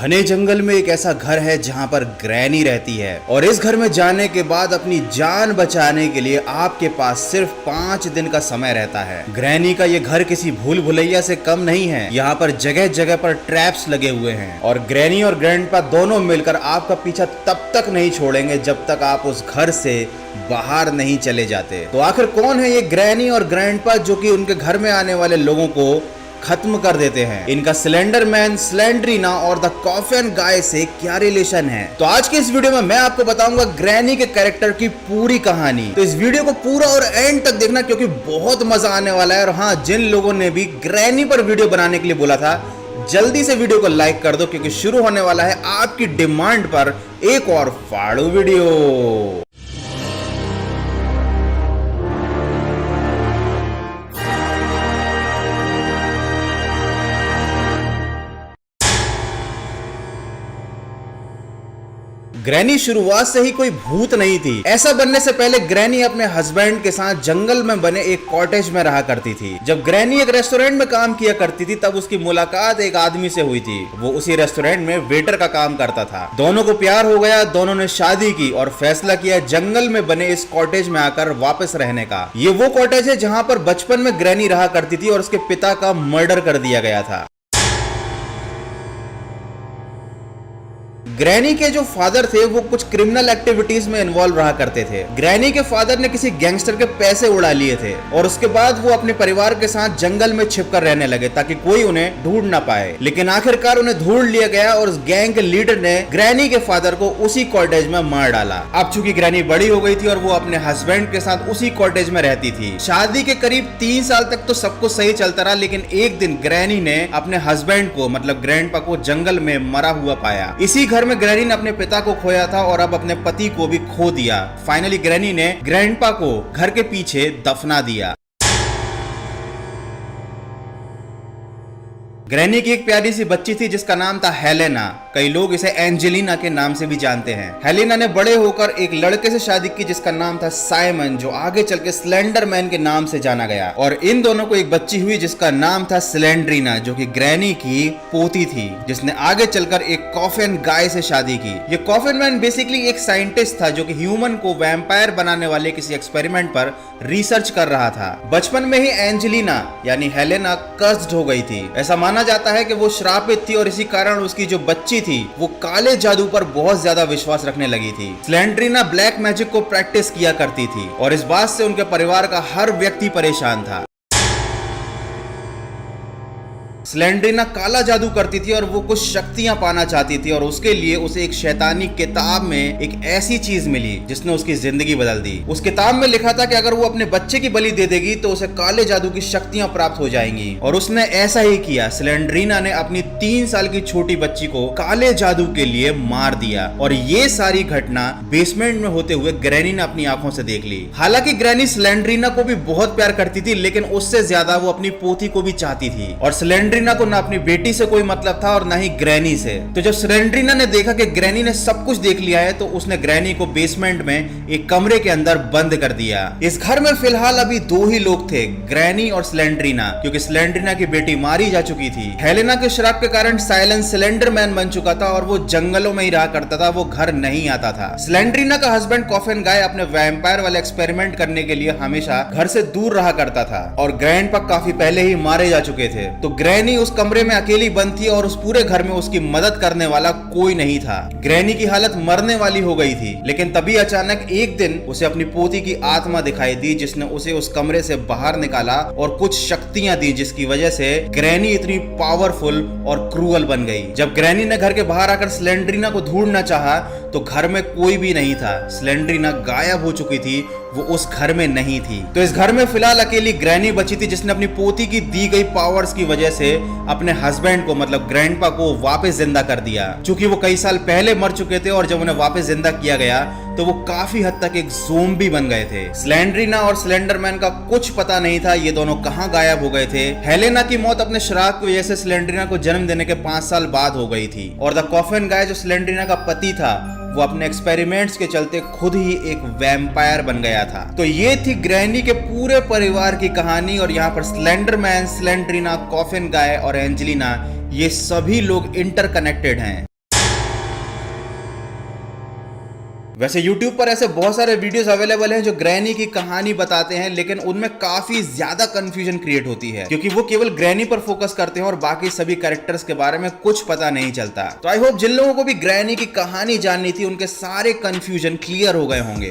घने जंगल में एक ऐसा घर है जहां पर ग्रैनी रहती है और इस घर में जाने के बाद अपनी जान बचाने के लिए आपके पास सिर्फ 5 दिन का समय रहता है। ग्रैनी का ये घर किसी भूल भुलैया से कम नहीं है। यहाँ पर जगह जगह पर ट्रैप्स लगे हुए हैं और ग्रैनी और ग्रैंडपा दोनों मिलकर आपका पीछा तब तक नहीं छोड़ेंगे जब तक आप उस घर से बाहर नहीं चले जाते। तो आखिर कौन है ये ग्रैनी और ग्रैंडपा जो कि उनके घर में आने वाले लोगों को खत्म कर देते हैं? इनका स्लेंडर मैन, स्लेंड्रीना और द कॉफिन गाय से क्या रिलेशन है? तो आज के इस वीडियो में मैं आपको बताऊंगा ग्रैनी के कैरेक्टर की पूरी कहानी। तो इस वीडियो को पूरा और एंड तक देखना क्योंकि बहुत मजा आने वाला है। और हाँ, जिन लोगों ने भी ग्रैनी पर वीडियो बनाने के लिए बोला था, जल्दी से वीडियो को लाइक कर दो क्योंकि शुरू होने वाला है आपकी डिमांड पर एक और फाड़ू वीडियो। ग्रैनी शुरुआत से ही कोई भूत नहीं थी। ऐसा बनने से पहले ग्रैनी अपने हस्बैंड के साथ जंगल में बने एक कॉटेज में रहा करती थी। जब ग्रैनी एक रेस्टोरेंट में काम किया करती थी तब उसकी मुलाकात एक आदमी से हुई थी। वो उसी रेस्टोरेंट में वेटर का काम करता था। दोनों को प्यार हो गया, दोनों ने शादी की और फैसला किया जंगल में बने इस कॉटेज में आकर वापस रहने का। ये वो कॉटेज है जहाँ पर बचपन में ग्रैनी रहा करती थी और उसके पिता का मर्डर कर दिया गया था। ग्रैनी के जो फादर थे वो कुछ क्रिमिनल एक्टिविटीज में इन्वॉल्व रहा करते थे। ग्रैनी के फादर ने किसी गैंगस्टर के पैसे उड़ा लिए थे और उसके बाद वो अपने परिवार के साथ जंगल में छिपकर रहने लगे ताकि कोई उन्हें ढूंढ ना पाए। लेकिन आखिरकार उन्हें ढूंढ लिया गया और उस गैंग के लीडर ने ग्रैनी के फादर को उसी कॉटेज में मार डाला। अब चूंकि ग्रैनी बड़ी हो गई थी और वो अपने हस्बैंड के साथ उसी कॉटेज में रहती थी। शादी के करीब 3 साल तक तो सब कुछ सही चलता रहा, लेकिन एक दिन ग्रैनी ने अपने हस्बैंड को मतलब ग्रैंडपा को जंगल में मरा हुआ पाया। इसी घर में ग्रैनी ने अपने पिता को खोया था और अब अपने पति को भी खो दिया। फाइनली ग्रैनी ने ग्रैंडपा को घर के पीछे दफना दिया। ग्रैनी की एक प्यारी सी बच्ची थी जिसका नाम था हेलेना। कई लोग इसे एंजेलिना के नाम से भी जानते हैं। हेलेना ने बड़े होकर एक लड़के से शादी की जिसका नाम था साइमन, जो आगे चल के स्लेंडर मैन के नाम से जाना गया। और इन दोनों को एक बच्ची हुई जिसका नाम था स्लेंड्रीना, जो कि ग्रैनी की पोती थी, जिसने आगे चलकर एक कॉफिन गाय से शादी की। ये कॉफिन मैन बेसिकली एक साइंटिस्ट था जो कि ह्यूमन को वैम्पायर बनाने वाले किसी एक्सपेरिमेंट पर रिसर्च कर रहा था। बचपन में ही एंजेलिना यानी हेलेना कर्स्ड हो गई थी। ऐसा माना जाता है कि वो श्रापित थी और इसी कारण उसकी जो बच्ची थी वो काले जादू पर बहुत ज्यादा विश्वास रखने लगी थी। स्लेंड्रीना ब्लैक मैजिक को प्रैक्टिस किया करती थी और इस बात से उनके परिवार का हर व्यक्ति परेशान था। स्लेंड्रीना काला जादू करती थी और वो कुछ शक्तियां पाना चाहती थी और उसके लिए उसे एक शैतानी किताब में एक ऐसी चीज मिली जिसने उसकी जिंदगी बदल दी। उस किताब में लिखा था कि अगर वो अपने बच्चे की बलि दे देगी तो उसे काले जादू की शक्तियां प्राप्त हो जाएंगी और उसने ऐसा ही किया। स्लेंड्रीना ने अपनी 3 साल की छोटी बच्ची को काले जादू के लिए मार दिया और ये सारी घटना बेसमेंट में होते हुए ग्रैनी ने अपनी आंखों से देख ली। हालांकि ग्रैनी स्लेंड्रीना को भी बहुत प्यार करती थी, लेकिन उससे ज्यादा वो अपनी पोती को भी चाहती थी और स्लेंड्रीना को ना अपनी बेटी से कोई मतलब था और ना ही ग्रैनी से। तो जब स्लेंड्रीना ने देखा कि ग्रैनी ने सब कुछ देख लिया है तो उसने ग्रैनी को बेसमेंट में एक कमरे के अंदर बंद कर दिया। इस घर में फिलहाल अभी 2 ही लोग थे, ग्रैनी और स्लेंड्रीना, क्योंकि स्लेंड्रीना की बेटी मारी जा चुकी थी। हेलेना के श्राप के कारण साइलेंस स्लेंडर मैन बन चुका था और वो जंगलों में ही रहा करता था, वो घर नहीं आता था। स्लेंड्रीना का हस्बैंड कॉफिन गाय अपने वैम्पायर वाले एक्सपेरिमेंट करने के लिए हमेशा घर से दूर रहा करता था और ग्रैंडपा काफी पहले ही मारे जा चुके थे। तो ग्रैनी उस कमरे में अकेली बंद थी और उस पूरे घर में उसकी मदद करने वाला कोई नहीं था। ग्रैनी की हालत मरने वाली हो गई थी, लेकिन तभी अचानक एक दिन उसे अपनी पोती की आत्मा दिखाई दी जिसने उसे उस कमरे से बाहर निकाला और कुछ शक्तियां दी जिसकी वजह से ग्रैनी इतनी पावरफुल और क्रूअल बन गई। जब ग्रैनी ने घर के बाहर आकर स्लेंड्रीना को ढूंढना चाहा तो घर में कोई भी नहीं था। स्लेंड्रीना गायब हो चुकी थी, वो उस घर में नहीं थी। तो इस घर में फिलहाल अकेली ग्रैनी बची थी जिसने अपनी पोती की दी गई पावर्स की वजह से अपने हस्बैंड को मतलब ग्रैंडपा को वापस जिंदा कर दिया। चूंकि वो कई साल पहले मर चुके थे और जब उन्हें वापस जिंदा किया गया तो वो काफी हद तक एक ज़ोंबी बन गए थे। स्लेंड्रीना और स्लेंडरमैन का कुछ पता नहीं था ये दोनों कहां गायब हो गए थे। हेलेना की मौत अपने श्राप की वजह से स्लेंड्रीना को जन्म देने के 5 साल बाद हो गई थी और द कॉफिन गाय जो स्लेंड्रीना का पति था वो अपने एक्सपेरिमेंट्स के चलते खुद ही एक वैम्पायर बन गया था। तो ये थी ग्रैनी के पूरे परिवार की कहानी और यहाँ पर स्लेंडरमैन, स्लेंड्रीना, कॉफिन गाय और एंजेलिना ये सभी लोग इंटरकनेक्टेड हैं। वैसे YouTube पर ऐसे बहुत सारे वीडियोस अवेलेबल हैं जो ग्रैनी की कहानी बताते हैं, लेकिन उनमें काफी ज्यादा कंफ्यूजन क्रिएट होती है क्योंकि वो केवल ग्रैनी पर फोकस करते हैं और बाकी सभी कैरेक्टर्स के बारे में कुछ पता नहीं चलता। तो आई होप जिन लोगों को भी ग्रैनी की कहानी जाननी थी उनके सारे कंफ्यूजन क्लियर हो गए होंगे।